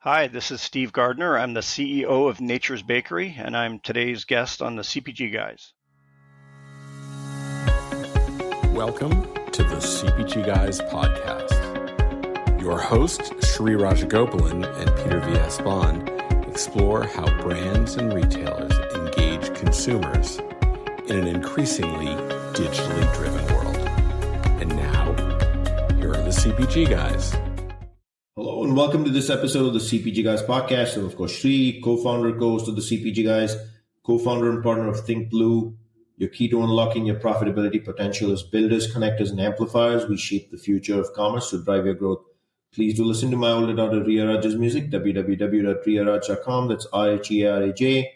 Hi, this is Steve Gardiner. I'm the CEO of Nature's Bakery, and I'm today's guest on the CPG Guys. Welcome to the CPG Guys podcast. Your hosts, Shri Rajagopalan and Peter V.S. Bond, explore how brands and retailers engage consumers in an increasingly digitally driven world. And now, here are the CPG Guys. Hello and welcome to this episode of the CPG Guys podcast. I'm of course Shri, co-founder, co-host of the CPG Guys, co-founder and partner of Think Blue. Your key to unlocking your profitability potential is builders, connectors, and amplifiers. We shape the future of commerce to drive your growth. Please do listen to my older daughter Riya Raj's music, www.riyaraj.com. That's R-H-E-R-A-J.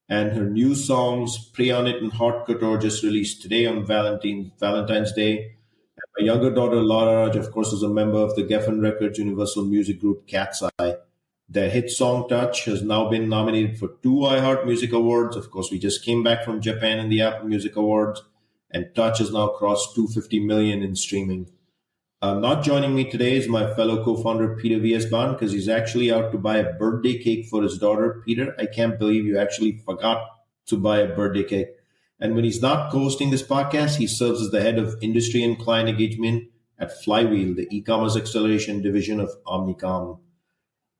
And her new songs, Pray On It and Hot Couture, just released today on Valentine's Day. My younger daughter, Laura Raj, of course, is a member of the Geffen Records Universal Music Group, Cat's Eye. Their hit song, Touch, has now been nominated for 2 iHeart Music Awards. Of course, we just came back from Japan in the Apple Music Awards, and Touch has now crossed 250 million in streaming. Not joining me today is my fellow co-founder, Peter V.S. Bond, because he's actually out to buy a birthday cake for his daughter. Peter, I can't believe you actually forgot to buy a birthday cake. And when he's not co-hosting this podcast, he serves as the head of industry and client engagement at Flywheel, the e-commerce acceleration division of Omnichannel.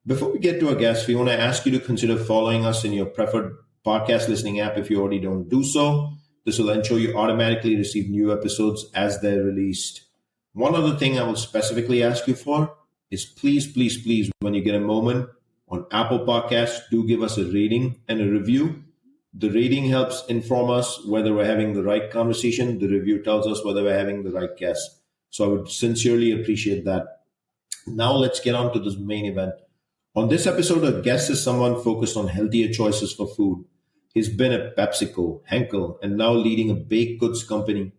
Before we get to our guests, we want to ask you to consider following us in your preferred podcast listening app if you already don't do so. This will ensure you automatically receive new episodes as they're released. One other thing I will specifically ask you for is please, when you get a moment on Apple Podcasts, do give us a rating and a review. The rating helps inform us whether we're having the right conversation. The review tells us whether we're having the right guest. So I would sincerely appreciate that. Now let's get on to this main event. On this episode, our guest is someone focused on healthier choices for food. He's been at PepsiCo, Henkel, and now leading a baked goods company.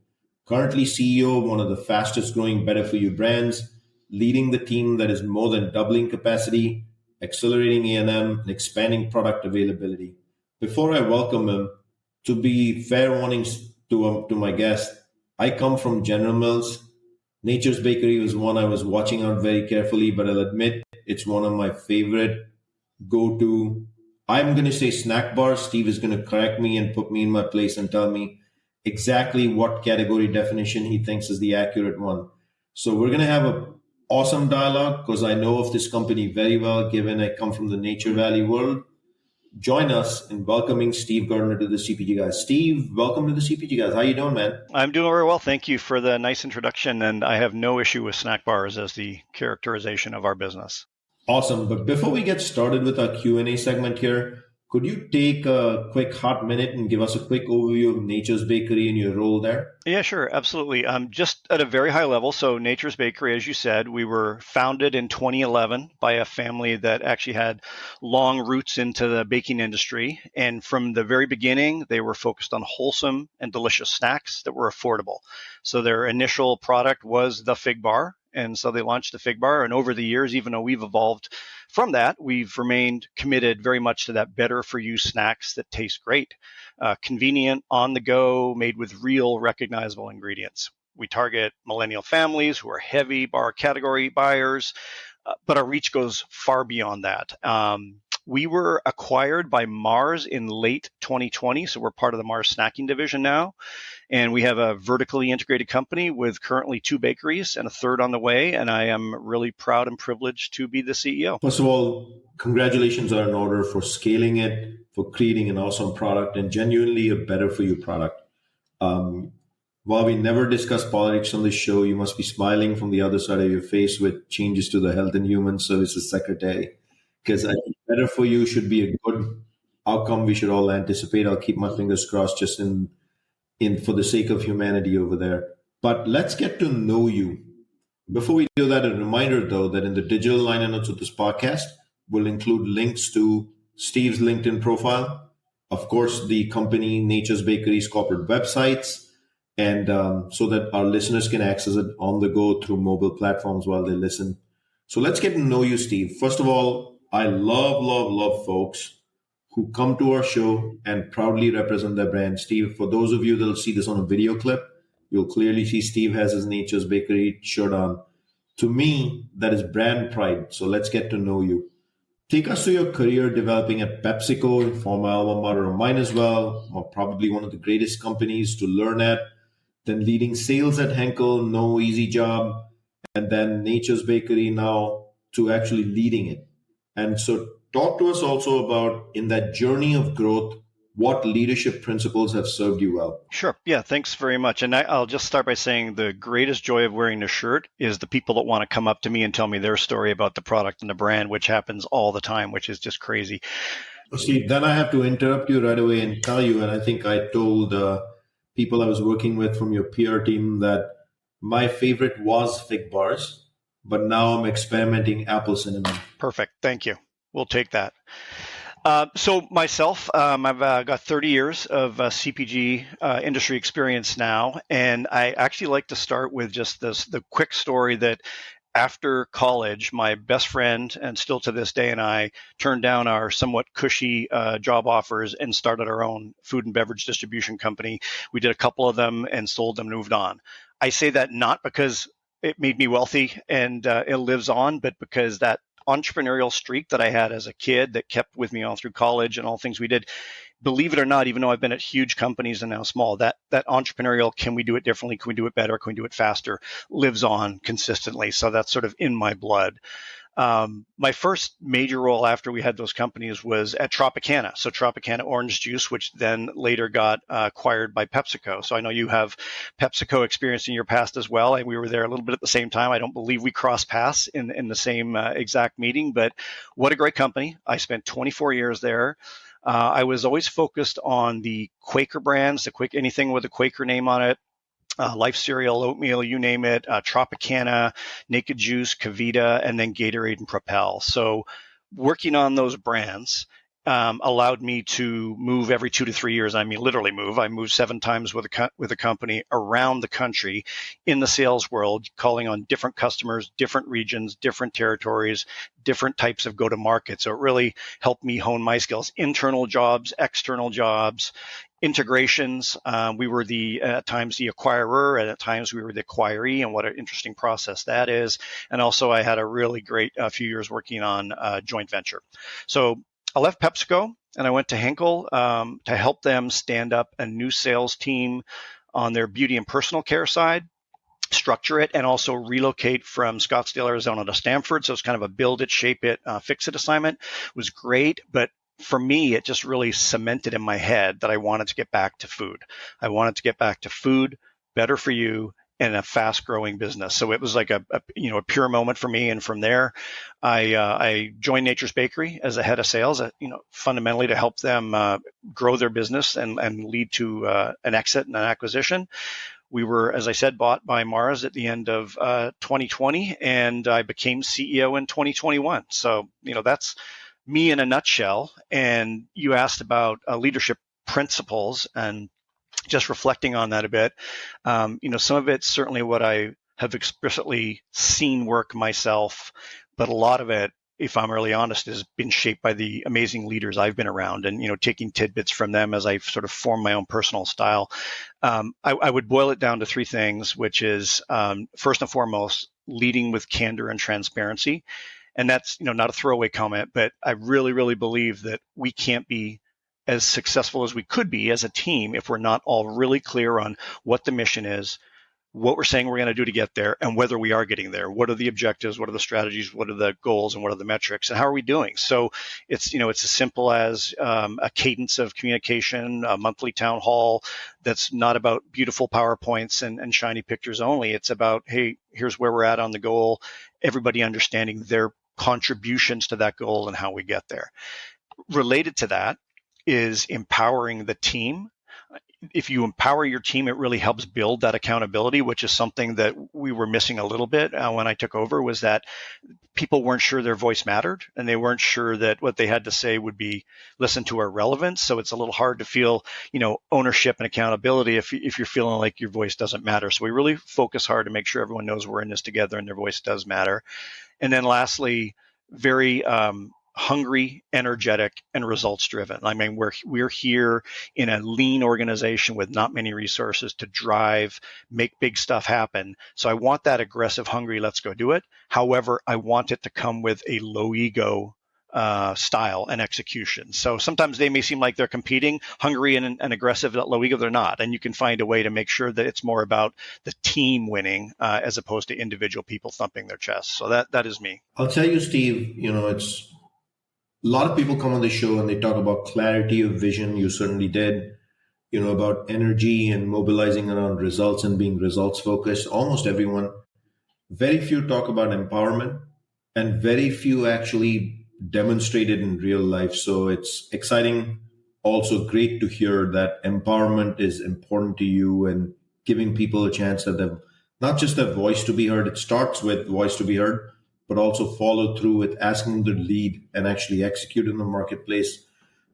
Currently CEO of one of the fastest growing Better For You brands, leading the team that is more than doubling capacity, accelerating A&M, and expanding product availability. Before I welcome him, to be fair warnings to my guest, I come from General Mills. Nature's Bakery was one I was watching out very carefully, but I'll admit it's one of my favorite go-to, I'm going to say snack bars. Steve is going to correct me and put me in my place and tell me exactly what category definition he thinks is the accurate one. So we're going to have an awesome dialogue because I know of this company very well, given I come from the Nature Valley world. Join us in welcoming Steve Gardiner to the CPG Guys. Steve, welcome to the CPG Guys. How you doing, man? I'm doing very well. Thank you for the nice introduction, and I have no issue with snack bars as the characterization of our business. Awesome. But before we get started with our Q&A segment here, could you take a quick hot minute and give us a quick overview of Nature's Bakery and your role there? Yeah, sure. Absolutely. Just at a very high level. So Nature's Bakery, as you said, we were founded in 2011 by a family that actually had long roots into the baking industry. And from the very beginning, they were focused on wholesome and delicious snacks that were affordable. So their initial product was the Fig Bar. And so they launched the Fig Bar. And over the years, even though we've evolved from that, we've remained committed very much to that better for you snacks that taste great, convenient, on the go, made with real recognizable ingredients. We target millennial families who are heavy bar category buyers, but our reach goes far beyond that. We were acquired by Mars in late 2020, so we're part of the Mars snacking division now. And we have a vertically integrated company with currently 2 bakeries and a third on the way. And I am really proud and privileged to be the CEO. First of all, congratulations are in order for scaling it, for creating an awesome product and genuinely a better for you product. While we never discuss politics on this show, you must be smiling from the other side of your face with changes to the Health and Human Services Secretary. Because I think better for you should be a good outcome we should all anticipate. I'll keep my fingers crossed just in for the sake of humanity over there. But let's get to know you. Before we do that, a reminder, though, that in the digital liner notes of this podcast, we'll include links to Steve's LinkedIn profile, of course, the company Nature's Bakery's corporate websites, and so that our listeners can access it on the go through mobile platforms while they listen. So let's get to know you, Steve. First of all, I love folks who come to our show and proudly represent their brand. Steve, for those of you that will see this on a video clip, you'll clearly see Steve has his Nature's Bakery shirt on. To me, that is brand pride. So let's get to know you. Take us to your career developing at PepsiCo, former alma mater of mine as well, probably one of the greatest companies to learn at. Then leading sales at Henkel, no easy job. And then Nature's Bakery now to actually leading it. And so talk to us also about in that journey of growth, what leadership principles have served you well? Sure. Yeah, thanks very much. And I'll just start by saying the greatest joy of wearing the shirt is the people that want to come up to me and tell me their story about the product and the brand, which happens all the time, which is just crazy. See, then I have to interrupt you right away and tell you, and I think I told people I was working with from your PR team that my favorite was fig bars, but now I'm experimenting apple cinnamon. Perfect. Thank you. We'll take that. So myself, I've got 30 years of CPG industry experience now, and I actually like to start with just the quick story that after college, my best friend, and still to this day, and I turned down our somewhat cushy job offers and started our own food and beverage distribution company. We did a couple of them and sold them and moved on. I say that not because it made me wealthy and it lives on, but because that entrepreneurial streak that I had as a kid that kept with me all through college and all things we did, believe it or not, even though I've been at huge companies and now small, that entrepreneurial, can we do it differently? Can we do it better? Can we do it faster? Lives on consistently. So that's sort of in my blood. My first major role after we had those companies was at Tropicana. So Tropicana Orange Juice, which then later got acquired by PepsiCo. So I know you have PepsiCo experience in your past as well. And we were there a little bit at the same time. I don't believe we crossed paths in the same exact meeting, but what a great company. I spent 24 years there. I was always focused on the Quaker brands, anything with a Quaker name on it. Life Cereal, oatmeal, you name it, Tropicana, Naked Juice, Kavita, and then Gatorade and Propel. So working on those brands allowed me to move every 2 to 3 years. I mean, literally move. I moved 7 times with a company around the country in the sales world, calling on different customers, different regions, different territories, different types of go-to-market. So it really helped me hone my skills, internal jobs, external jobs, integrations. We were at times the acquirer, and at times we were the acquiree, and what an interesting process that is. And also I had a really great few years working on joint venture. So I left PepsiCo and I went to Henkel to help them stand up a new sales team on their beauty and personal care side, structure it, and also relocate from Scottsdale, Arizona to Stamford. So it's kind of a build it, shape it, fix it assignment. It was great, but for me, it just really cemented in my head that I wanted to get back to food. I wanted to get back to food, better for you, and a fast-growing business. So it was like a pure moment for me. And from there, I joined Nature's Bakery as a head of sales, fundamentally to help them grow their business and lead to an exit and an acquisition. We were, as I said, bought by Mars at the end of 2020, and I became CEO in 2021. So that's me in a nutshell. And you asked about leadership principles, and just reflecting on that a bit. Some of it's certainly what I have explicitly seen work myself, but a lot of it, if I'm really honest, has been shaped by the amazing leaders I've been around, and taking tidbits from them as I've sort of formed my own personal style. I would boil it down to 3 things, which is first and foremost, leading with candor and transparency. And that's, not a throwaway comment, but I really, really believe that we can't be as successful as we could be as a team if we're not all really clear on what the mission is, what we're saying we're going to do to get there, and whether we are getting there. What are the objectives? What are the strategies? What are the goals? And what are the metrics? And how are we doing? So it's as simple as a cadence of communication, a monthly town hall that's not about beautiful PowerPoints and shiny pictures only. It's about, hey, here's where we're at on the goal, everybody understanding their contributions to that goal and how we get there. Related to that is empowering the team. If you empower your team, it really helps build that accountability, which is something that we were missing a little bit when I took over, was that people weren't sure their voice mattered, and they weren't sure that what they had to say would be listened to or relevant. So it's a little hard to feel, ownership and accountability if you're feeling like your voice doesn't matter. So we really focus hard to make sure everyone knows we're in this together and their voice does matter. And then lastly, very hungry, energetic, and results driven. I mean, we're here in a lean organization with not many resources to drive, make big stuff happen. So I want that aggressive, hungry, let's go do it. However, I want it to come with a low ego style and execution. So sometimes they may seem like they're competing, hungry and aggressive at low ego. They're not. And you can find a way to make sure that it's more about the team winning as opposed to individual people thumping their chests. So that is me. I'll tell you, Steve, it's a lot of people come on the show and they talk about clarity of vision. You certainly did. About energy and mobilizing around results and being results focused. Almost everyone. Very few talk about empowerment, and very few actually demonstrate it in real life. So it's exciting, also great to hear that empowerment is important to you and giving people a chance that they've not just their voice to be heard. It starts with voice to be heard, but also follow through with asking them to lead and actually execute in the marketplace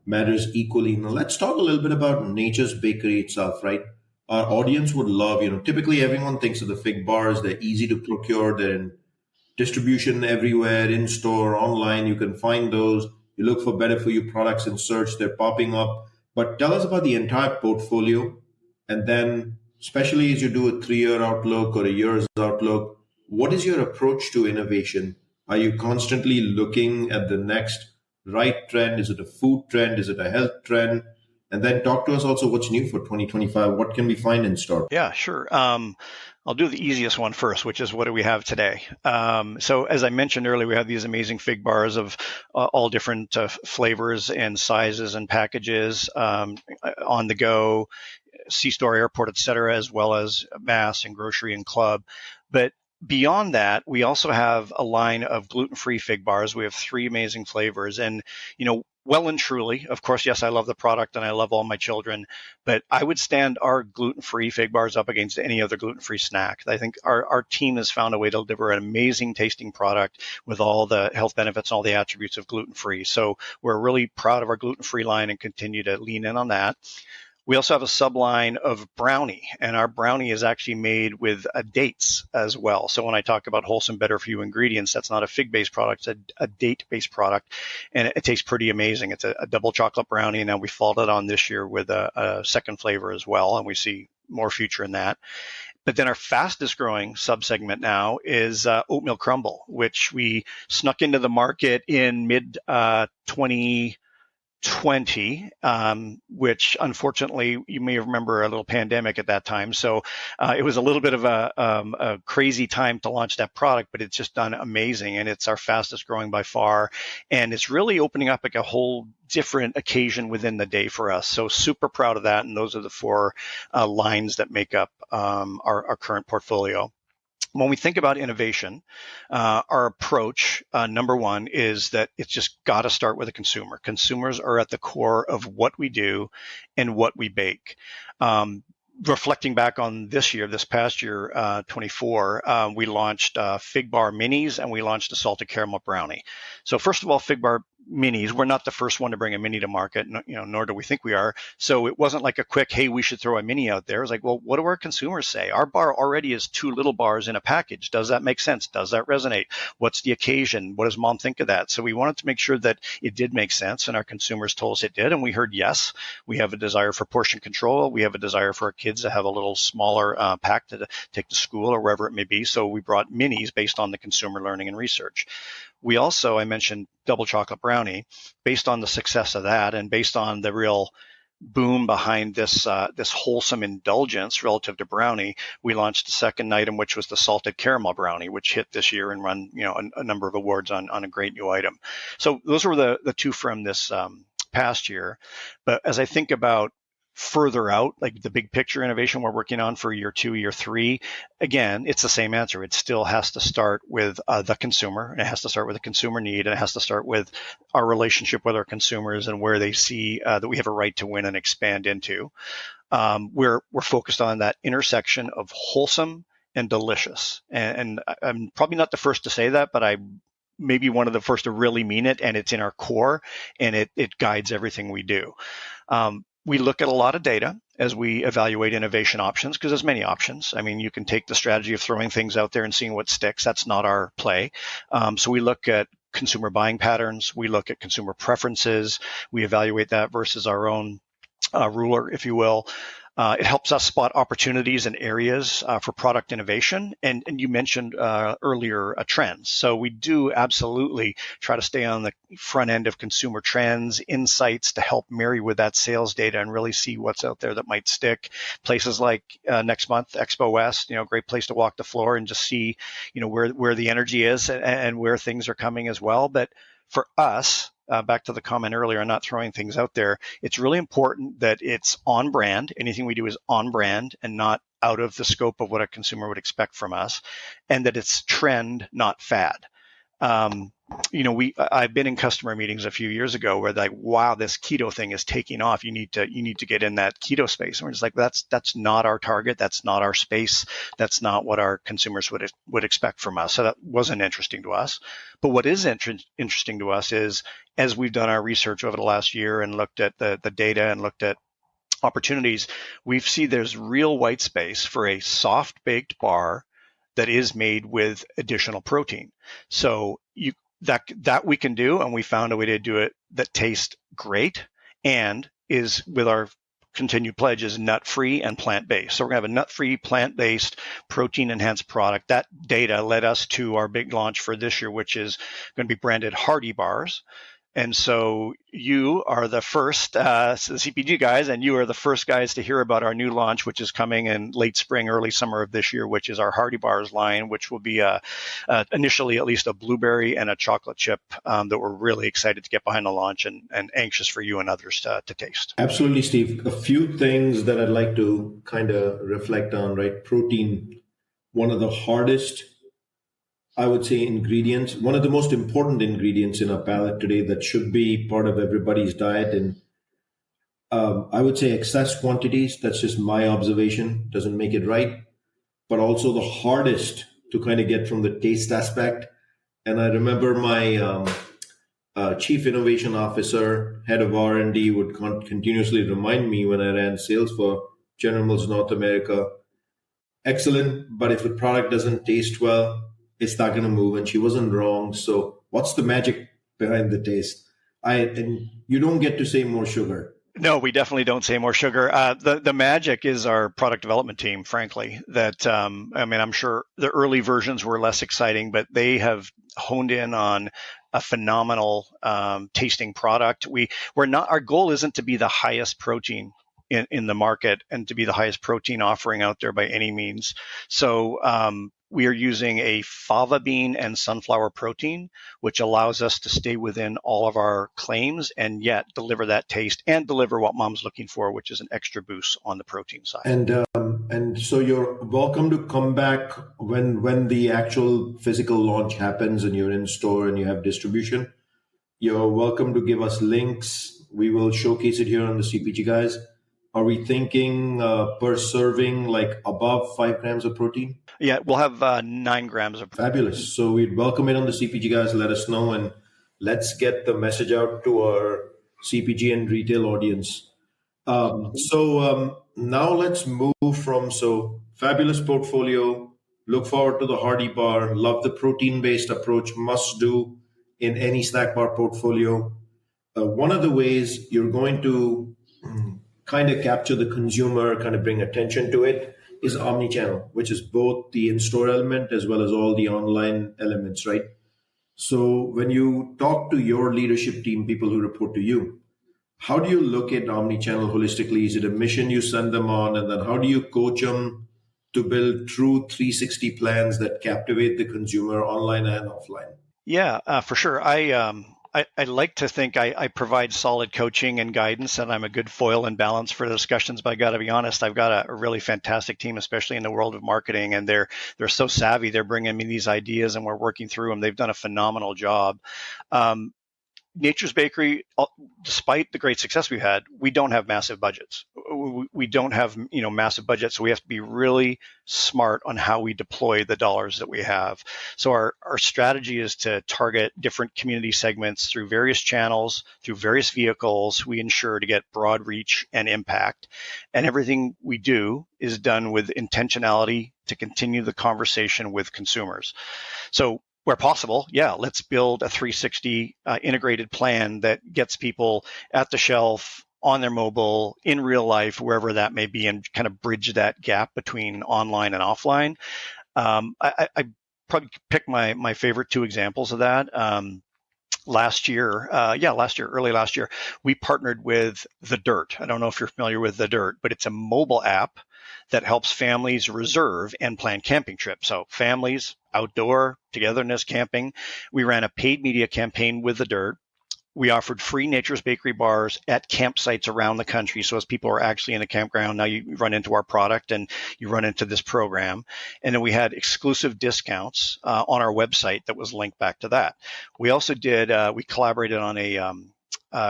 matters equally. Now, let's talk a little bit about Nature's Bakery itself, right? Our audience would love, typically everyone thinks of the fig bars. They're easy to procure. They're in distribution everywhere, in store, online. You can find those. You look for better for you products in search. They're popping up. But tell us about the entire portfolio. And then, especially as you do a 3-year outlook or a year's outlook, what is your approach to innovation? Are you constantly looking at the next right trend? Is it a food trend? Is it a health trend? And then talk to us also what's new for 2025. What can we find in store? Yeah, sure. I'll do the easiest one first, which is what do we have today? So as I mentioned earlier, we have these amazing fig bars of all different flavors and sizes and packages on the go, C-store, airport, et cetera, as well as mass and grocery and club. But beyond that, we also have a line of gluten-free fig bars. We have 3 amazing flavors. And, well and truly, of course, yes, I love the product and I love all my children, but I would stand our gluten-free fig bars up against any other gluten-free snack. I think our team has found a way to deliver an amazing tasting product with all the health benefits and all the attributes of gluten-free. So we're really proud of our gluten-free line and continue to lean in on that. We also have a subline of brownie, and our brownie is actually made with dates as well. So when I talk about wholesome, better for you ingredients, that's not a fig-based product, it's a date-based product, and it tastes pretty amazing. It's a double chocolate brownie, and now we followed it on this year with a second flavor as well, and we see more future in that. But then our fastest growing subsegment now is oatmeal crumble, which we snuck into the market in mid 2020, which unfortunately you may remember a little pandemic at that time. So it was a little bit of a crazy time to launch that product, but it's just done amazing. And it's our fastest growing by far. And it's really opening up like a whole different occasion within the day for us. So super proud of that. And those are the 4 lines that make up our current portfolio. When we think about innovation, our approach, number one, is that it's just got to start with the consumer. Consumers are at the core of what we do and what we bake. Reflecting back on this past year, 24, we launched Fig Bar Minis and we launched a salted caramel brownie. So first of all, Fig Bar Minis, we're not the first one to bring a mini to market, nor do we think we are. So it wasn't like a quick, hey, we should throw a mini out there. It was like, well, what do our consumers say? Our bar already is 2 little bars in a package. Does that make sense? Does that resonate? What's the occasion? What does mom think of that? So we wanted to make sure that it did make sense, and our consumers told us it did, and we heard yes. We have a desire for portion control. We have a desire for our kids to have a little smaller pack to take to school or wherever it may be. So we brought minis based on the consumer learning and research. We also, I mentioned double chocolate brownie, based on the success of that and based on the real boom behind this wholesome indulgence relative to brownie, we launched the second item, which was the salted caramel brownie, which hit this year and run a number of awards on a great new item. So those were the 2 from this past year. But as I think about further out, like the big picture innovation we're working on for year 2, year 3, again, it's the same answer. It still has to start with the consumer. It has to start with a consumer need. And it has to start with our relationship with our consumers and where they see that we have a right to win and expand into. We're focused on that intersection of wholesome and delicious. And I'm probably not the first to say that, but I maybe one of the first to really mean it. And it's in our core, and it guides everything we do. We look at a lot of data as we evaluate innovation options, because there's many options. I mean, you can take the strategy of throwing things out there and seeing what sticks. That's not our play. So we look at consumer buying patterns. We look at consumer preferences. We evaluate that versus our own ruler, if you will. It helps us spot opportunities and areas for product innovation. And you mentioned earlier trends. So we do absolutely try to stay on the front end of consumer trends, insights to help marry with that sales data and really see what's out there that might stick. Places like next month, Expo West, great place to walk the floor and just see, where the energy is and where things are coming as well. But for us, back to the comment earlier, not throwing things out there, it's really important that it's on brand. Anything we do is on brand and not out of the scope of what a consumer would expect from us, and that it's trend, not fad. I've been in customer meetings a few years ago where they're like, wow, this keto thing is taking off. You need to get in that keto space. And we're just like, that's not our target. That's not our space. That's not what our consumers would expect from us. So that wasn't interesting to us. But what is interesting to us is, as we've done our research over the last year and looked at the data and looked at opportunities, we see there's real white space for a soft baked bar that is made with additional protein. So that we can do, and we found a way to do it that tastes great and is, with our continued pledge, is nut-free and plant-based. So we're going to have a nut-free, plant-based, protein-enhanced product. That data led us to our big launch for this year, which is going to be branded Hearty Bars. And so you are the first, the CPG guys, and you are the first guys to hear about our new launch, which is coming in late spring, early summer of this year, which is our Hearty Bars line, which will be initially at least a blueberry and a chocolate chip that we're really excited to get behind the launch and anxious for you and others to taste. Absolutely, Steve. A few things that I'd like to kind of reflect on, right? Protein, one of the hardest, I would say, ingredients, one of the most important ingredients in our palate today that should be part of everybody's diet. And I would say excess quantities, that's just my observation, doesn't make it right, but also the hardest to kind of get from the taste aspect. And I remember my chief innovation officer, head of R&D, would continuously remind me when I ran sales for General Mills North America, excellent, but if the product doesn't taste well, it's not going to move. And she wasn't wrong. So what's the magic behind the taste? And you don't get to say more sugar. No, we definitely don't say more sugar. The magic is our product development team, frankly. That I'm sure the early versions were less exciting, but they have honed in on a phenomenal tasting product. Our goal isn't to be the highest protein in the market and to be the highest protein offering out there by any means. So we are using a fava bean and sunflower protein, which allows us to stay within all of our claims and yet deliver that taste and deliver what mom's looking for, which is an extra boost on the protein side. And so you're welcome to come back when the actual physical launch happens and you're in store and you have distribution. You're welcome to give us links. We will showcase it here on the CPG Guys. Are we thinking per serving like above 5 grams of protein? Yeah, we'll have 9 grams of protein. Fabulous. So we'd welcome it on the CPG Guys. Let us know and let's get the message out to our CPG and retail audience. Now let's move from, fabulous portfolio. Look forward to the Hearty Bar. Love the protein-based approach. Must do in any snack bar portfolio. One of the ways you're going to kind of capture the consumer, kind of bring attention to it, is omnichannel, which is both the in-store element as well as all the online elements, right? So when you talk to your leadership team, people who report to you, how do you look at omnichannel holistically? Is it a mission you send them on? And then how do you coach them to build true 360 plans that captivate the consumer online and offline? Yeah, for sure. I like to think I provide solid coaching and guidance, and I'm a good foil and balance for the discussions. But I got to be honest, I've got a really fantastic team, especially in the world of marketing, and they're so savvy. They're bringing me these ideas, and we're working through them. They've done a phenomenal job. Nature's Bakery, despite the great success we've had, we don't have massive budgets. We don't have massive budgets, so we have to be really smart on how we deploy the dollars that we have. So our strategy is to target different community segments through various channels, through various vehicles. We ensure to get broad reach and impact, and everything we do is done with intentionality to continue the conversation with consumers. So where possible, let's build a 360 integrated plan that gets people at the shelf, on their mobile, in real life, wherever that may be, and kind of bridge that gap between online and offline. I probably pick my favorite two examples of that. Early last year, we partnered with The Dirt. I don't know if you're familiar with The Dirt, but it's a mobile app that helps families reserve and plan camping trips. So families, outdoor, togetherness, camping. We ran a paid media campaign with The Dirt. We offered free Nature's Bakery bars at campsites around the country. So as people are actually in a campground, now you run into our product and you run into this program. And then we had exclusive discounts on our website that was linked back to that. We also we collaborated on a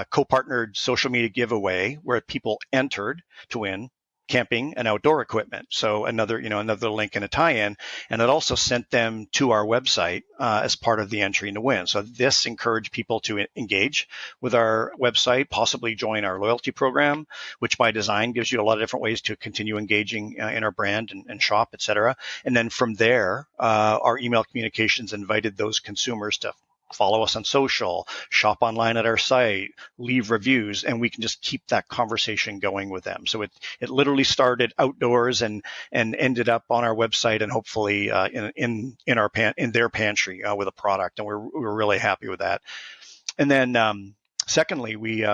co-partnered social media giveaway where people entered to win camping and outdoor equipment. So another link and a tie-in, and it also sent them to our website as part of the entry and the win. So this encouraged people to engage with our website, possibly join our loyalty program, which by design gives you a lot of different ways to continue engaging in our brand and shop, et cetera. And then from there, our email communications invited those consumers to follow us on social, shop online at our site, leave reviews, and we can just keep that conversation going with them. So it literally started outdoors and ended up on our website and hopefully in their pantry with a product, and we're really happy with that. And then secondly, we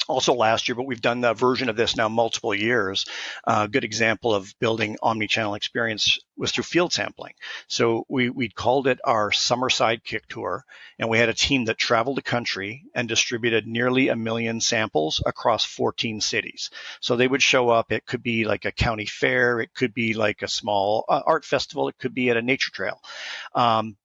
also last year, but we've done the version of this now multiple years. A good example of building omnichannel experience was through field sampling. So we called it our Summer Sidekick Tour, and we had a team that traveled the country and distributed nearly 1 million samples across 14 cities. So they would show up. It could be like a county fair. It could be like a small art festival. It could be at a nature trail.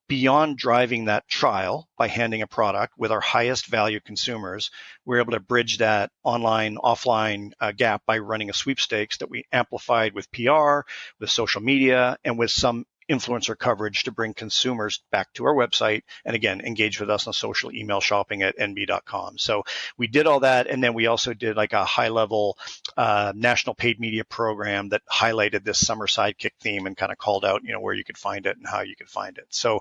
Beyond driving that trial by handing a product with our highest value consumers, we're able to bridge that online, offline gap by running a sweepstakes that we amplified with PR, with social media, and with some influencer coverage to bring consumers back to our website and again engage with us on social, email, shopping at nb.com. So we did all that, and then we also did like a high level national paid media program that highlighted this summer sidekick theme and kind of called out where you could find it and how you could find it. So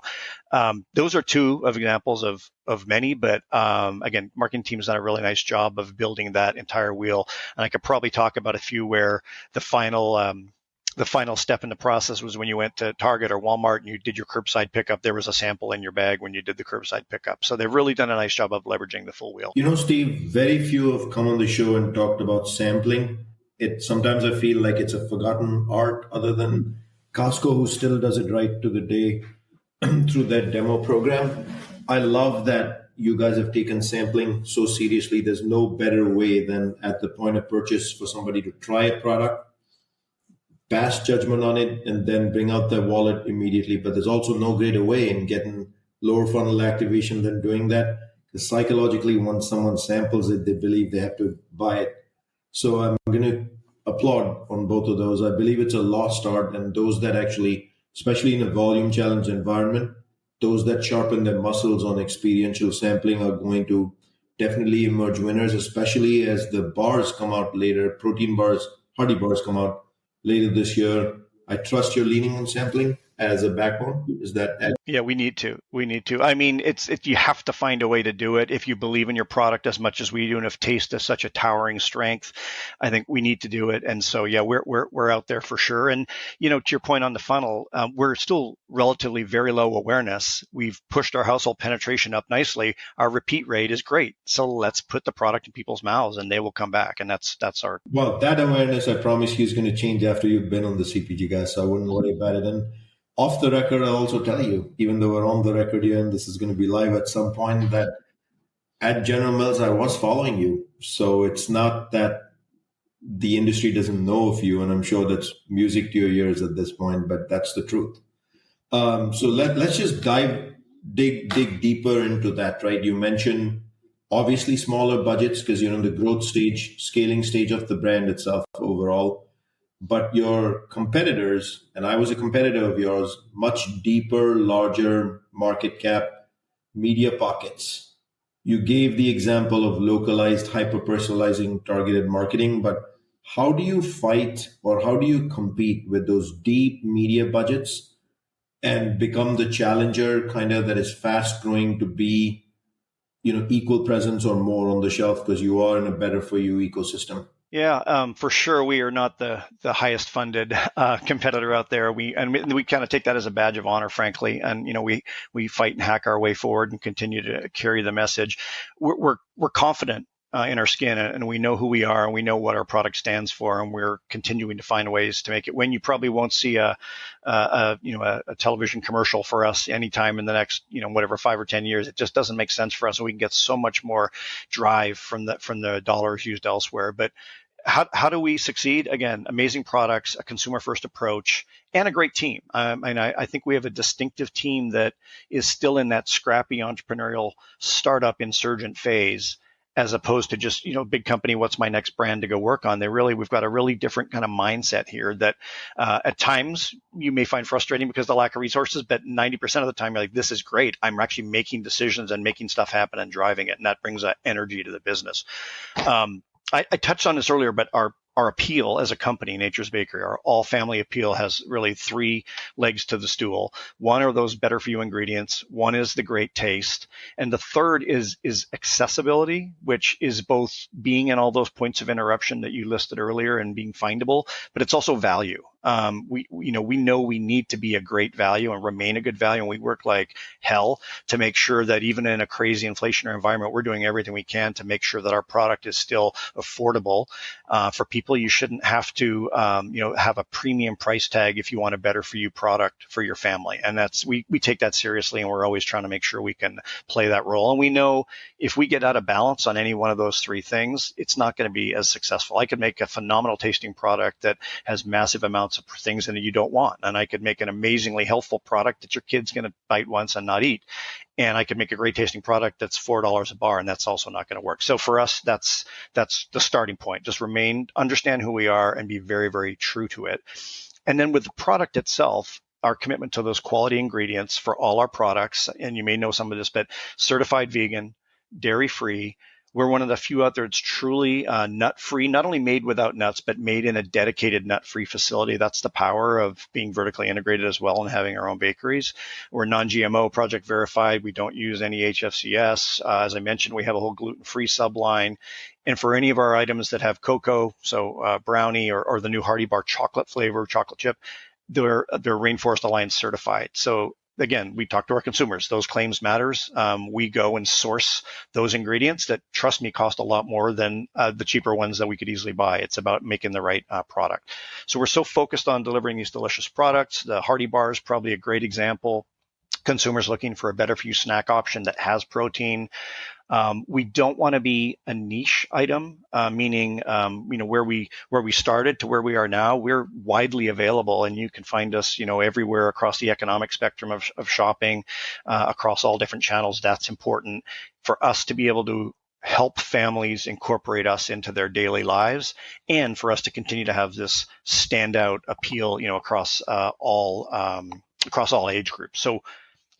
those are two of examples of many, but again, marketing team has done a really nice job of building that entire wheel, and I could probably talk about a few where the final step in the process was when you went to Target or Walmart and you did your curbside pickup. There was a sample in your bag when you did the curbside pickup. So they've really done a nice job of leveraging the full wheel. Steve, very few have come on the show and talked about sampling. Sometimes I feel like it's a forgotten art, other than Costco, who still does it right to the day through that demo program. I love that you guys have taken sampling so seriously. There's no better way than at the point of purchase for somebody to try a product, pass judgment on it, and then bring out their wallet immediately. But there's also no greater way in getting lower funnel activation than doing that. Because psychologically, once someone samples it, they believe they have to buy it. So I'm going to applaud on both of those. I believe it's a lost art, and those that actually, especially in a volume challenge environment, those that sharpen their muscles on experiential sampling are going to definitely emerge winners, especially as the bars come out later, protein bars, hearty bars come out later this year. I trust you're leaning on sampling as a backbone. Is that? Yeah, we need to. I mean, you have to find a way to do it if you believe in your product as much as we do, and if taste is such a towering strength, I think we need to do it. And so, yeah, we're out there for sure. And to your point on the funnel, we're still relatively very low awareness. We've pushed our household penetration up nicely. Our repeat rate is great. So let's put the product in people's mouths, and they will come back. And that's our. Well, that awareness, I promise you, is going to change after you've been on the CPG guys. So I wouldn't worry about it. And off the record, I'll also tell you, even though we're on the record here and this is going to be live at some point, that at General Mills, I was following you. So it's not that the industry doesn't know of you, and I'm sure that's music to your ears at this point, but that's the truth. So let's just dig deeper into that, right? You mentioned obviously smaller budgets because you're in the growth stage, scaling stage of the brand itself overall. But your competitors, and I was a competitor of yours, much deeper, larger market cap media pockets. You gave the example of localized, hyper-personalizing targeted marketing, but how do you fight or how do you compete with those deep media budgets and become the challenger kind of that is fast growing to be, equal presence or more on the shelf because you are in a better for you ecosystem? Yeah, for sure. We are not the highest funded competitor out there. We kind of take that as a badge of honor, frankly. And we fight and hack our way forward and continue to carry the message. We're confident in our skin, and we know who we are, and we know what our product stands for, and we're continuing to find ways to make it win. You probably won't see a television commercial for us anytime in the next 5 or 10 years. It just doesn't make sense for us, and we can get so much more drive from the dollars used elsewhere. But how do we succeed? Again, amazing products, a consumer-first approach, and a great team. I think we have a distinctive team that is still in that scrappy entrepreneurial startup insurgent phase, as opposed to just, big company, what's my next brand to go work on? We've got a really different kind of mindset here that at times you may find frustrating because of the lack of resources, but 90% of the time you're like, this is great. I'm actually making decisions and making stuff happen and driving it. And that brings energy to the business. I touched on this earlier, but our appeal as a company, Nature's Bakery, our all family appeal has really 3 legs to the stool. One are those better for you ingredients. One is the great taste. And the third is accessibility, which is both being in all those points of interruption that you listed earlier and being findable, but it's also value. We know we need to be a great value and remain a good value. And we work like hell to make sure that even in a crazy inflationary environment, we're doing everything we can to make sure that our product is still affordable for people. You shouldn't have to, have a premium price tag if you want a better for you product for your family. And we take that seriously, and we're always trying to make sure we can play that role. And we know if we get out of balance on any one of those 3 things, it's not going to be as successful. I could make a phenomenal tasting product that has massive amounts of things in it you don't want. And I could make an amazingly healthful product that your kid's going to bite once and not eat. And I could make a great tasting product that's $4 a bar, and that's also not going to work. So for us, that's the starting point. Just understand who we are and be very, very true to it. And then with the product itself, our commitment to those quality ingredients for all our products, and you may know some of this, but certified vegan, dairy-free. We're one of the few out there that's truly nut-free, not only made without nuts, but made in a dedicated nut-free facility. That's the power of being vertically integrated as well and having our own bakeries. We're non-GMO, project verified. We don't use any HFCS. As I mentioned, we have a whole gluten-free subline. And for any of our items that have cocoa, so brownie or the new Hardy Bar chocolate flavor, chocolate chip, they're Rainforest Alliance certified. So again, we talk to our consumers. Those claims matters. We go and source those ingredients that, trust me, cost a lot more than the cheaper ones that we could easily buy. It's about making the right product. So we're so focused on delivering these delicious products. The Hardy Bar is probably a great example. Consumers looking for a better for you snack option that has protein. We don't want to be a niche item, meaning, where we started to where we are now, we're widely available, and you can find us, everywhere across the economic spectrum of shopping, across all different channels. That's important for us to be able to help families incorporate us into their daily lives, and for us to continue to have this standout appeal, across all age groups. So,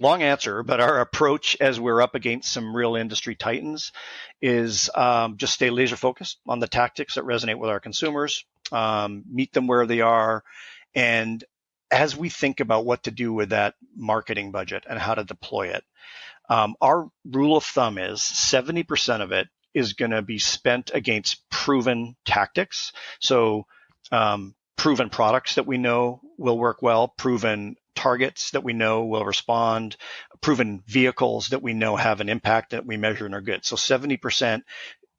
long answer, but our approach as we're up against some real industry titans is just stay laser focused on the tactics that resonate with our consumers, meet them where they are. And as we think about what to do with that marketing budget and how to deploy it, our rule of thumb is 70% of it is going to be spent against proven tactics. So proven products that we know will work well, proven targets that we know will respond, proven vehicles that we know have an impact that we measure and are good. So 70%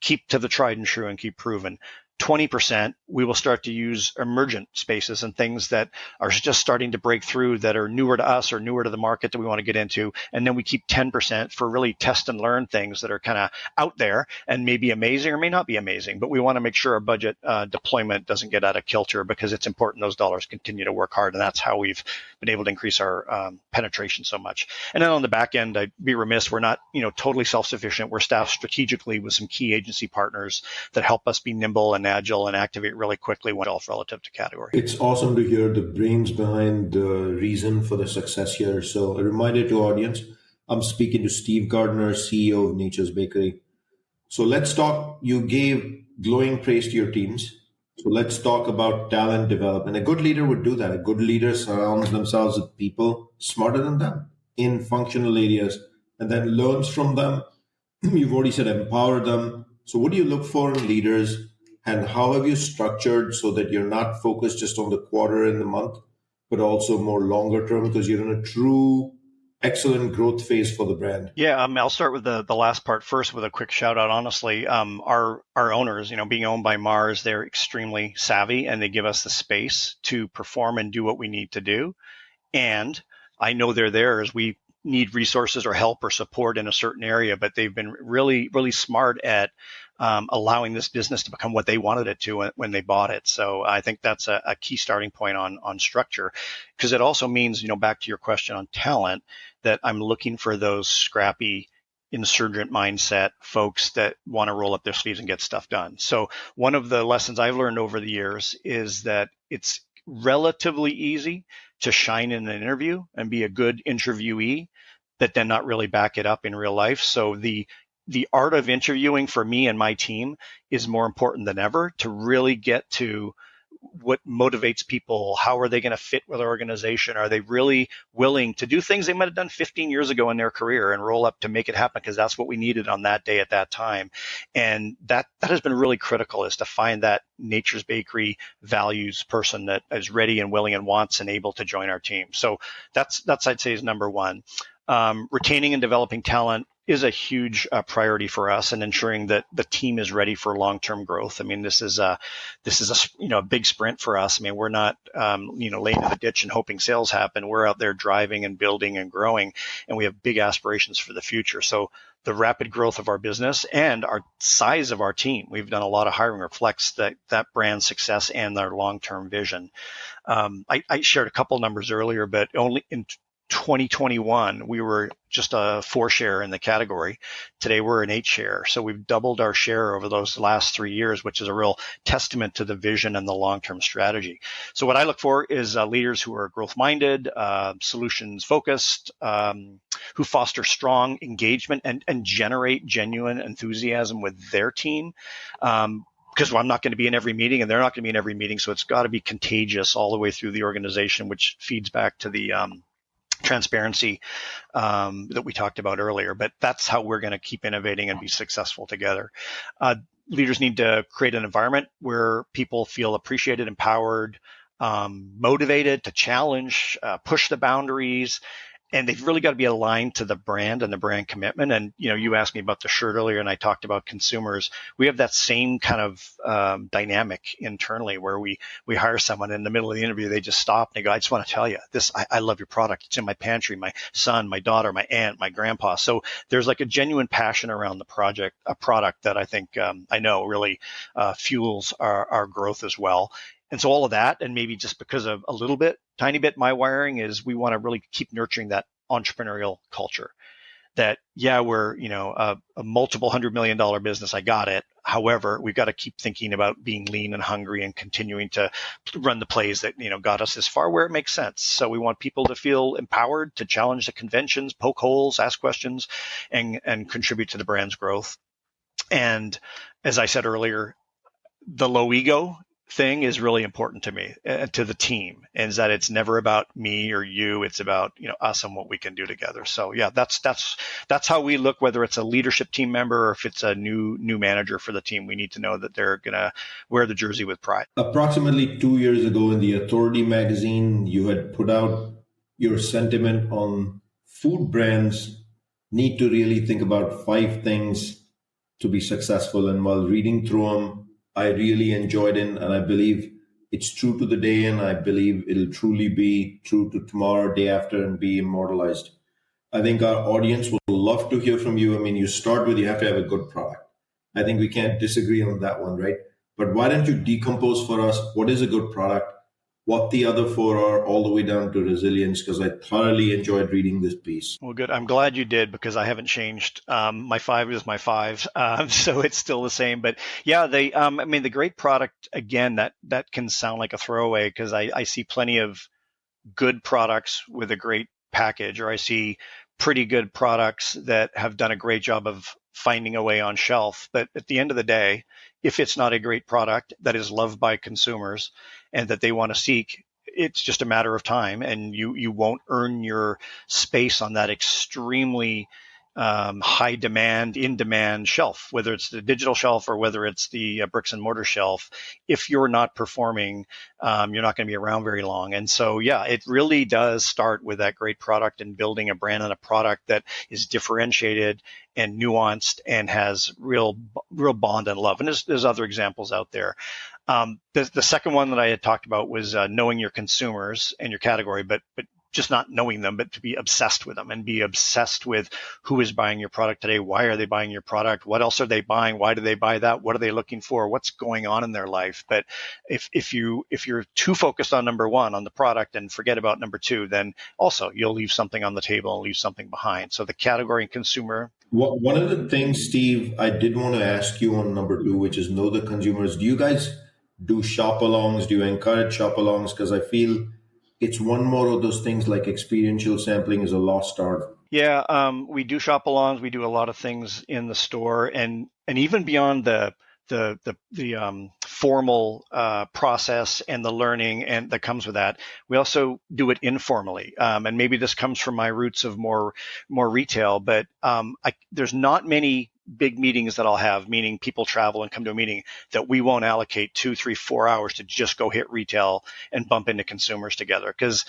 keep to the tried and true and keep proven. 20%, we will start to use emergent spaces and things that are just starting to break through, that are newer to us or newer to the market that we want to get into. And then we keep 10% for really test and learn things that are kind of out there and may be amazing or may not be amazing. But we want to make sure our budget deployment doesn't get out of kilter, because it's important those dollars continue to work hard. And that's how we've been able to increase our penetration so much. And then on the back end, I'd be remiss, we're not totally self-sufficient. We're staffed strategically with some key agency partners that help us be nimble and agile and activate really quickly when it's relative to category. It's awesome to hear the brains behind the reason for the success here. So a reminder to audience, I'm speaking to Steve Gardiner, CEO of Nature's Bakery. So let's talk, you gave glowing praise to your teams. So let's talk about talent development. A good leader would do that. A good leader surrounds themselves with people smarter than them in functional areas and then learns from them You've already said empower them. So what do you look for in leaders, and how have you structured so that you're not focused just on the quarter and the month, but also more longer term, because you're in a true excellent growth phase for the brand? Yeah, I'll start with the last part first with a quick shout out. Honestly, our owners, being owned by Mars, they're extremely savvy and they give us the space to perform and do what we need to do. And I know they're there as we need resources or help or support in a certain area, but they've been really, really smart at allowing this business to become what they wanted it to when they bought it. So I think that's a key starting point on structure, because it also means, back to your question on talent, that I'm looking for those scrappy, insurgent mindset folks that want to roll up their sleeves and get stuff done. So one of the lessons I've learned over the years is that it's relatively easy to shine in an interview and be a good interviewee, but then not really back it up in real life. So the art of interviewing for me and my team is more important than ever to really get to what motivates people. How are they going to fit with our organization? Are they really willing to do things they might have done 15 years ago in their career and roll up to make it happen because that's what we needed on that day at that time? And that has been really critical, is to find that Nature's Bakery values person that is ready and willing and wants and able to join our team. So that's I'd say is number one. Retaining and developing talent is a huge priority for us, and ensuring that the team is ready for long-term growth. I mean, this is a big sprint for us. I mean, we're not laying in the ditch and hoping sales happen. We're out there driving and building and growing, and we have big aspirations for the future. So the rapid growth of our business and our size of our team, we've done a lot of hiring, reflects that brand success and their long-term vision. I shared a couple numbers earlier, but only in 2021, we were just a 4 share in the category. Today, we're an 8 share. So we've doubled our share over those last 3 years, which is a real testament to the vision and the long-term strategy. So what I look for is leaders who are growth-minded, solutions-focused, who foster strong engagement and generate genuine enthusiasm with their team. Because I'm not going to be in every meeting and they're not going to be in every meeting. So it's got to be contagious all the way through the organization, which feeds back to the transparency that we talked about earlier. But that's how we're going to keep innovating and be successful together. Leaders need to create an environment where people feel appreciated, empowered, motivated to challenge, push the boundaries. And they've really got to be aligned to the brand and the brand commitment. And, you asked me about the shirt earlier, and I talked about consumers. We have that same kind of dynamic internally, where we hire someone in the middle of the interview, they just stop and they go, I just want to tell you this, I love your product. It's in my pantry, my son, my daughter, my aunt, my grandpa. So there's like a genuine passion around the product that I think, I know really fuels our growth as well. And so all of that, and maybe just because of a little bit, tiny bit, my wiring is we want to really keep nurturing that entrepreneurial culture. That, we're, a multiple $100 million business. I got it. However, we've got to keep thinking about being lean and hungry and continuing to run the plays that, got us this far where it makes sense. So we want people to feel empowered to challenge the conventions, poke holes, ask questions, and contribute to the brand's growth. And as I said earlier, the low ego thing is really important to me, to the team, and that it's never about me or you. It's about us and what we can do together. So that's how we look. Whether it's a leadership team member or if it's a new manager for the team, we need to know that they're gonna wear the jersey with pride. Approximately 2 years ago, in the Authority magazine, you had put out your sentiment on food brands need to really think about 5 things to be successful. And while reading through them, I really enjoyed it, and I believe it's true to the day, and I believe it'll truly be true to tomorrow, day after, and be immortalized. I think our audience will love to hear from you. I mean, you start with you have to have a good product. I think we can't disagree on that one, right? But why don't you decompose for us what is a good product, what the other 4 are, all the way down to resilience, because I thoroughly enjoyed reading this piece. Well, good. I'm glad you did, because I haven't changed. My 5 is my 5, so it's still the same. But yeah, the great product, again, that can sound like a throwaway, because I see plenty of good products with a great package, or I see pretty good products that have done a great job of finding a way on shelf. But at the end of the day, if it's not a great product that is loved by consumers and that they want to seek, it's just a matter of time, and you won't earn your space on that extremely high demand, in demand shelf, whether it's the digital shelf or whether it's the bricks and mortar shelf. If you're not performing, you're not going to be around very long. And so, yeah, it really does start with that great product and building a brand and a product that is differentiated and nuanced and has real bond and love. And there's other examples out there. The second one that I had talked about was knowing your consumers and your category, but just not knowing them, but to be obsessed with them and be obsessed with who is buying your product today. Why are they buying your product? What else are they buying? Why do they buy that? What are they looking for? What's going on in their life? But if you're too focused on number one, on the product, and forget about number two, then also you'll leave something on the table and leave something behind. So the category and consumer. One of the things, Steve, I did want to ask you on number two, which is know the consumers. Do you guys do shop-alongs? Do you encourage shop-alongs? Because I feel it's one more of those things like experiential sampling is a lost art. Yeah, we do shop-alongs. We do a lot of things in the store, and even beyond the formal process and the learning and that comes with that, we also do it informally. And maybe this comes from my roots of more retail, but there's not many big meetings that I'll have, meaning people travel and come to a meeting, that we won't allocate 2, 3, 4 hours to just go hit retail and bump into consumers together. Because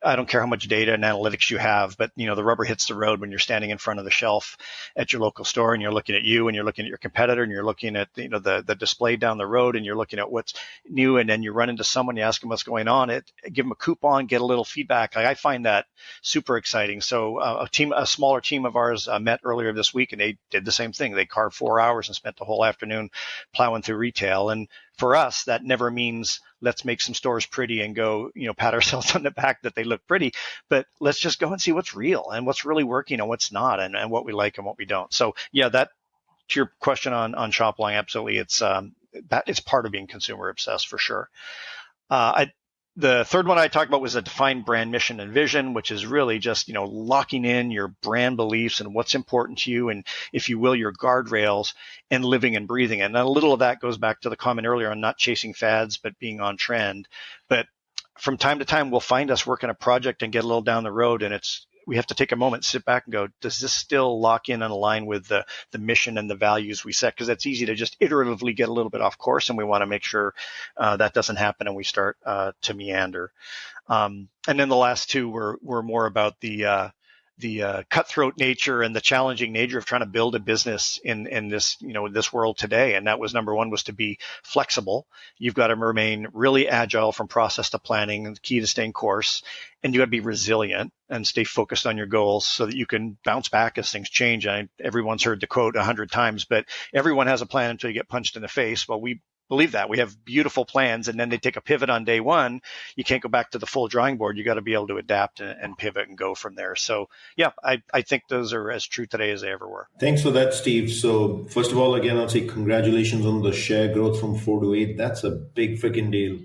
I don't care how much data and analytics you have, but the rubber hits the road when you're standing in front of the shelf at your local store and you're looking at you and you're looking at your competitor and you're looking at the display down the road and you're looking at what's new, and then you run into someone, you ask them what's going on, give them a coupon, get a little feedback. I find that super exciting. So a smaller team of ours met earlier this week and they did the same thing. They carved 4 hours and spent the whole afternoon plowing through retail. And for us, that never means let's make some stores pretty and go, pat ourselves on the back that they look pretty, but let's just go and see what's real and what's really working and what's not, and what we like and what we don't. So yeah, that to your question on shop-along, absolutely, it's part of being consumer obsessed for sure. The third one I talked about was a defined brand mission and vision, which is really just, locking in your brand beliefs and what's important to you and, if you will, your guardrails, and living and breathing it. And a little of that goes back to the comment earlier on not chasing fads, but being on trend. But from time to time, we'll find us working a project and get a little down the road, and we have to take a moment, sit back and go, does this still lock in and align with the mission and the values we set? Because it's easy to just iteratively get a little bit off course, and we want to make sure that doesn't happen and we start to meander. And then the last two were more about the cutthroat nature and the challenging nature of trying to build a business in this, this world today. And that was number one, was to be flexible. You've got to remain really agile from process to planning, and the key to staying course. And you got to be resilient and stay focused on your goals so that you can bounce back as things change. Everyone's heard the quote 100 times, but everyone has a plan until you get punched in the face. Well, we believe that. We have beautiful plans, and then they take a pivot on day one. You can't go back to the full drawing board. You got to be able to adapt and pivot and go from there. So yeah, I think those are as true today as they ever were. Thanks for that, Steve. So first of all, again, I'll say congratulations on the share growth from 4 to 8. That's a big freaking deal.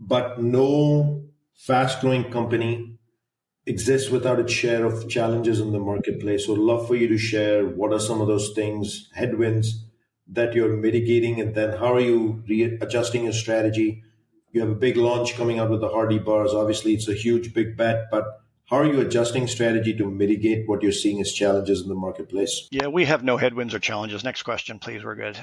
But no fast growing company exists without its share of challenges in the marketplace. So I'd love for you to share what are some of those things, headwinds that you're mitigating, and then how are you readjusting your strategy? You have a big launch coming out with the Hardy bars. Obviously, it's a huge, big bet, but how are you adjusting strategy to mitigate what you're seeing as challenges in the marketplace? Yeah, we have no headwinds or challenges. Next question, please. We're good.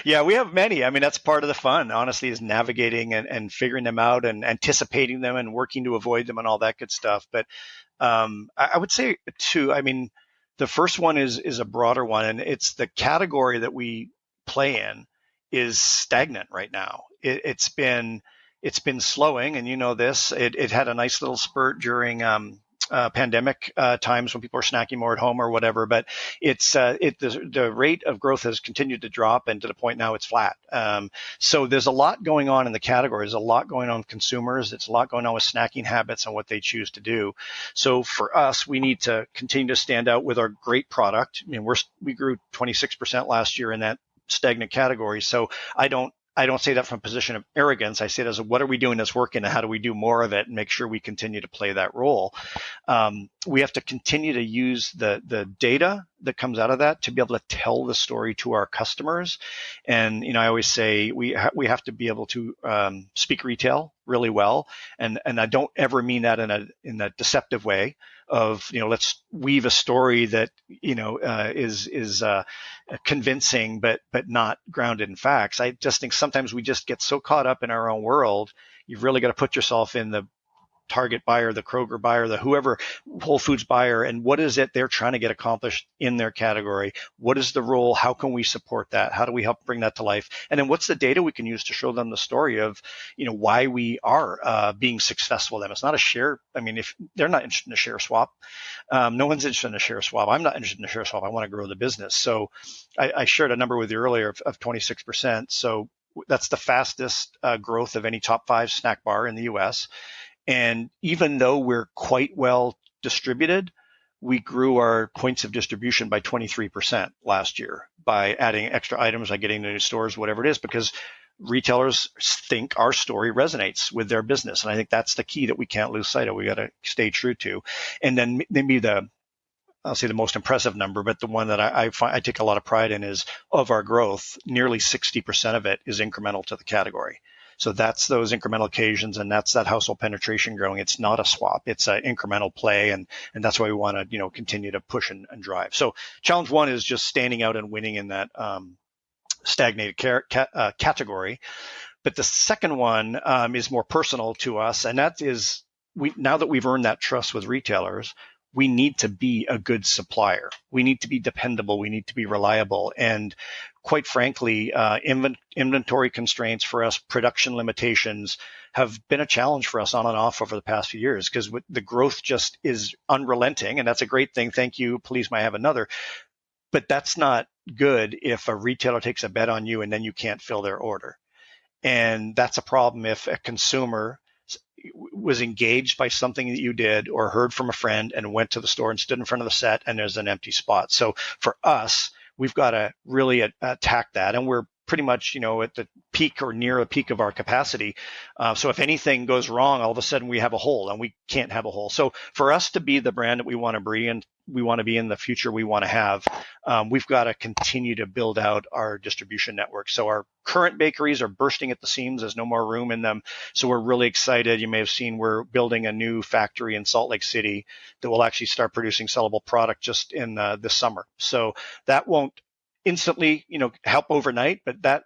Yeah, we have many. I mean, that's part of the fun, honestly, is navigating and figuring them out and anticipating them and working to avoid them and all that good stuff. But I would say two. I mean, the first one is a broader one, and it's the category that we play in is stagnant right now. It's been slowing, and this. It had a nice little spurt during pandemic times when people are snacking more at home or whatever, but the rate of growth has continued to drop, and to the point now it's flat. So there's a lot going on in the category. There's a lot going on with consumers. It's a lot going on with snacking habits and what they choose to do. So for us, we need to continue to stand out with our great product. I mean, we grew 26% last year in that stagnant category. So I don't say that from a position of arrogance. I say it as what are we doing that's working and how do we do more of it and make sure we continue to play that role. We have to continue to use the data that comes out of that to be able to tell the story to our customers. And, I always say we have to be able to speak retail really well. And I don't ever mean that in a deceptive way of, let's weave a story that, is convincing, but not grounded in facts. I just think sometimes we just get so caught up in our own world. You've really got to put yourself in the Target buyer, the Kroger buyer, the whoever, Whole Foods buyer, and what is it they're trying to get accomplished in their category? What is the role? How can we support that? How do we help bring that to life? And then what's the data we can use to show them the story of, why we are being successful? Them. It's not a share. I mean, if they're not interested in a share swap, no one's interested in a share swap. I'm not interested in a share swap. I want to grow the business. So I shared a number with you earlier of 26%. So that's the fastest growth of any top 5 snack bar in the U.S. And even though we're quite well distributed, we grew our points of distribution by 23% last year by adding extra items, by getting into new stores, whatever it is, because retailers think our story resonates with their business. And I think that's the key that we can't lose sight of. We got to stay true to. And then maybe I'll say the most impressive number, but the one that I take a lot of pride in is of our growth, nearly 60% of it is incremental to the category. So that's those incremental occasions, and that's that household penetration growing. It's not a swap; it's an incremental play, and that's why we want to continue to push and drive. So challenge one is just standing out and winning in that stagnated category. But the second one is more personal to us, and that is now that we've earned that trust with retailers, we need to be a good supplier. We need to be dependable. We need to be reliable. And quite frankly, inventory constraints for us, production limitations have been a challenge for us on and off over the past few years because the growth just is unrelenting. And that's a great thing. Thank you. Please, may I have another? But that's not good if a retailer takes a bet on you and then you can't fill their order. And that's a problem if a consumer was engaged by something that you did or heard from a friend and went to the store and stood in front of the set and there's an empty spot. So for us, we've got to really attack that. And we're pretty much, at the peak or near a peak of our capacity. So if anything goes wrong, all of a sudden we have a hole and we can't have a hole. So for us to be the brand that we want to be and we want to be in the future we want to have, we've got to continue to build out our distribution network. So our current bakeries are bursting at the seams. There's no more room in them. So we're really excited. You may have seen we're building a new factory in Salt Lake City that will actually start producing sellable product just in this summer. So that won't instantly, help overnight, but that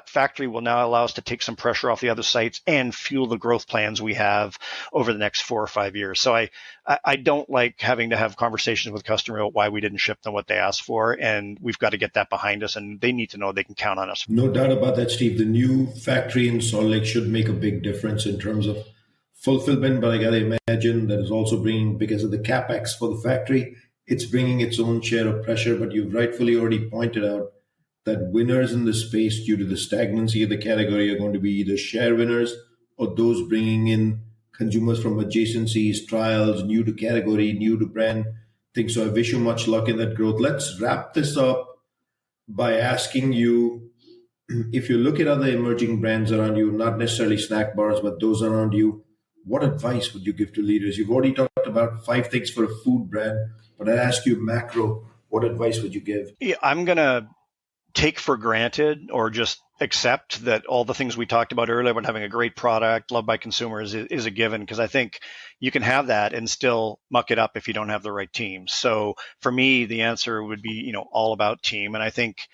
factory will now allow us to take some pressure off the other sites and fuel the growth plans we have over the next 4 or 5 years. So I don't like having to have conversations with customers about why we didn't ship them what they asked for, and we've got to get that behind us, and they need to know they can count on us. No doubt about that, Steve. The new factory in Salt Lake should make a big difference in terms of fulfillment, but I got to imagine that is also bringing, because of the capex for the factory, it's bringing its own share of pressure. But you've rightfully already pointed out that winners in the space due to the stagnancy of the category are going to be either share winners or those bringing in consumers from adjacencies, trials, new to category, new to brand things. So I wish you much luck in that growth. Let's wrap this up by asking you, if you look at other emerging brands around you, not necessarily snack bars, but those around you, what advice would you give to leaders? You've already talked about 5 things for a food brand, but I'd ask you macro, what advice would you give? Yeah, I'm going to take for granted or just accept that all the things we talked about earlier about having a great product loved by consumers is a given, because I think you can have that and still muck it up if you don't have the right team. So for me, the answer would be, all about team. And I think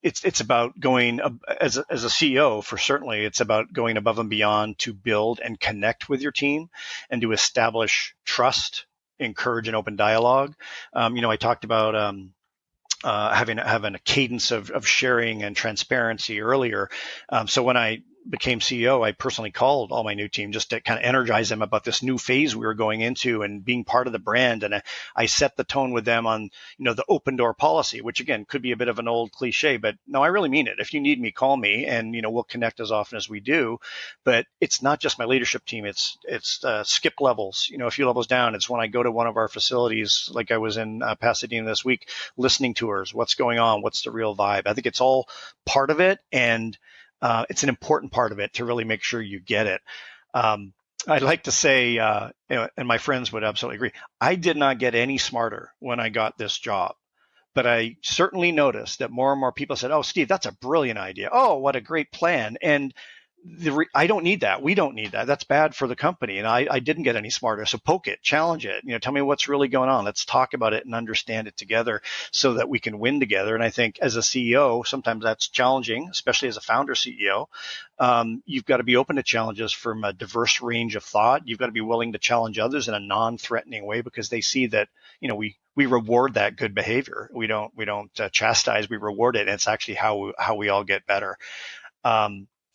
it's about going as a CEO, for certainly it's about going above and beyond to build and connect with your team and to establish trust, encourage an open dialogue. I talked about having a cadence of sharing and transparency earlier. So when I became CEO, I personally called all my new team just to kind of energize them about this new phase we were going into and being part of the brand. And I set the tone with them on, the open door policy, which again could be a bit of an old cliche, but no, I really mean it. If you need me, call me, and we'll connect as often as we do. But it's not just my leadership team; it's skip levels. A few levels down. It's when I go to one of our facilities, like I was in Pasadena this week, listening tours. What's going on? What's the real vibe? I think it's all part of it, and it's an important part of it to really make sure you get it. I'd like to say, and my friends would absolutely agree, I did not get any smarter when I got this job. But I certainly noticed that more and more people said, "Oh, Steve, that's a brilliant idea. Oh, what a great plan." And I don't need that. We don't need that. That's bad for the company. And I didn't get any smarter. So poke it, challenge it, tell me what's really going on. Let's talk about it and understand it together so that we can win together. And I think as a CEO, sometimes that's challenging, especially as a founder CEO. You've got to be open to challenges from a diverse range of thought. You've got to be willing to challenge others in a non-threatening way because they see that, we reward that good behavior. We don't chastise, we reward it. And it's actually how we all get better.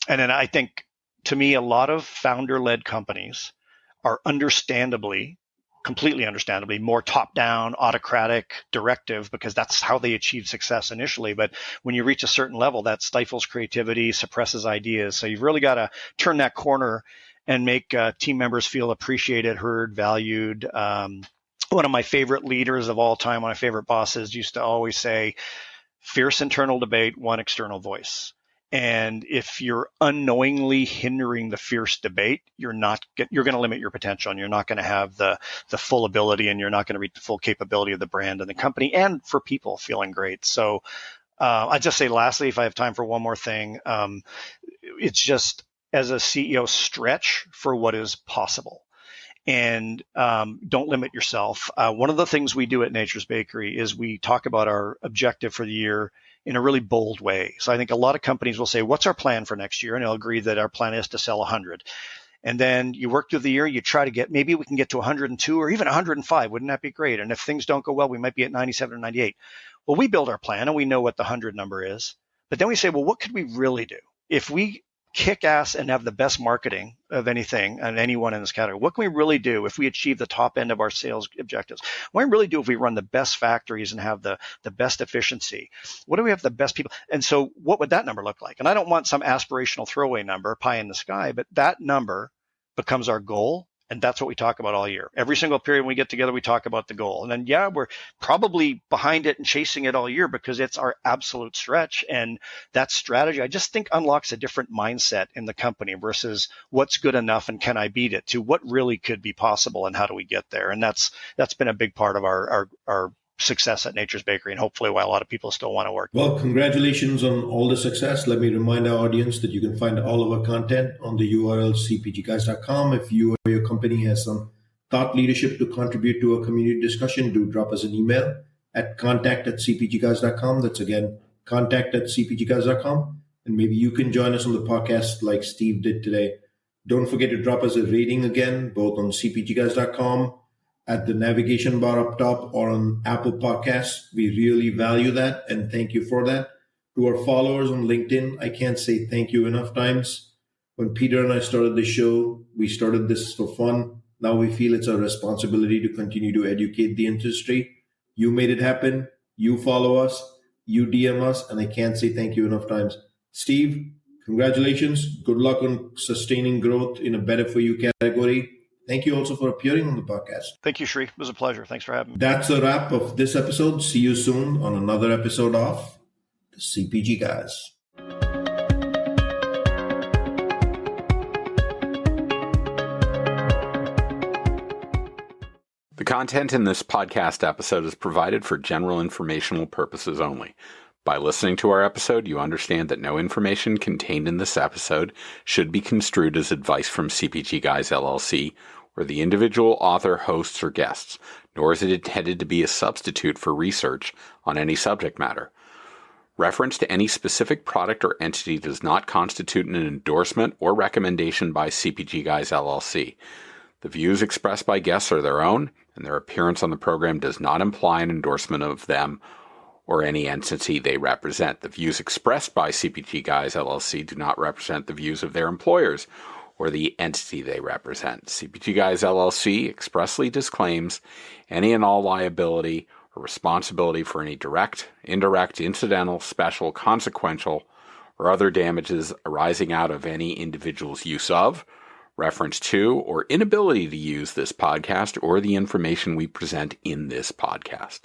And then I think, to me, a lot of founder-led companies are completely understandably, more top-down, autocratic, directive, because that's how they achieve success initially. But when you reach a certain level, that stifles creativity, suppresses ideas. So you've really got to turn that corner and make team members feel appreciated, heard, valued. One of my favorite leaders of all time, one of my favorite bosses, used to always say, fierce internal debate, one external voice. And if you're unknowingly hindering the fierce debate, you're going to limit your potential, and you're not going to have the full ability, and you're not going to reach the full capability of the brand and the company, and for people feeling great. So I'd just say lastly, if I have time for one more thing, it's just, as a CEO, stretch for what is possible. And don't limit yourself. One of the things we do at Nature's Bakery is we talk about our objective for the year in a really bold way. So I think a lot of companies will say, what's our plan for next year? And they'll agree that our plan is to sell 100. And then you work through the year, you try to maybe we can get to 102 or even 105. Wouldn't that be great? And if things don't go well, we might be at 97 or 98. Well, we build our plan and we know what the 100 number is. But then we say, well, what could we really do? If we kick ass and have the best marketing of anything and anyone in this category, what can we really do if we achieve the top end of our sales objectives? What can we really do if we run the best factories and have the best efficiency? What do we have the best people? And so what would that number look like? And I don't want some aspirational throwaway number, pie in the sky, but that number becomes our goal. And that's what we talk about all year. Every single period when we get together, we talk about the goal. And then, we're probably behind it and chasing it all year because it's our absolute stretch. And that strategy, I just think, unlocks a different mindset in the company versus what's good enough and can I beat it, to what really could be possible and how do we get there. And that's been a big part of our success at Nature's Bakery, and hopefully why a lot of people still want to work. Well, congratulations on all the success. Let me remind our audience that you can find all of our content on the URL cpgguys.com. If you or your company has some thought leadership to contribute to a community discussion, do drop us an email at contact@cpgguys.com. That's again, contact@cpgguys.com. And maybe you can join us on the podcast like Steve did today. Don't forget to drop us a rating again, both on cpgguys.com, at the navigation bar up top, or on Apple Podcasts. We really value that, and thank you for that. To our followers on LinkedIn, I can't say thank you enough times. When Peter and I started the show, we started this for fun. Now we feel it's our responsibility to continue to educate the industry. You made it happen. You follow us. You DM us, and I can't say thank you enough times. Steve, congratulations. Good luck on sustaining growth in a better for you category. Thank you also for appearing on the podcast. Thank you, Shri. It was a pleasure. Thanks for having me. That's a wrap of this episode. See you soon on another episode of the CPG Guys. The content in this podcast episode is provided for general informational purposes only. By listening to our episode, you understand that no information contained in this episode should be construed as advice from CPG Guys LLC or the individual author, hosts, or guests, nor is it intended to be a substitute for research on any subject matter. Reference to any specific product or entity does not constitute an endorsement or recommendation by CPG Guys LLC. The views expressed by guests are their own, and their appearance on the program does not imply an endorsement of them or any entity they represent. The views expressed by CPG Guys LLC do not represent the views of their employers or the entity they represent. CPG Guys LLC expressly disclaims any and all liability or responsibility for any direct, indirect, incidental, special, consequential, or other damages arising out of any individual's use of, reference to, or inability to use this podcast or the information we present in this podcast.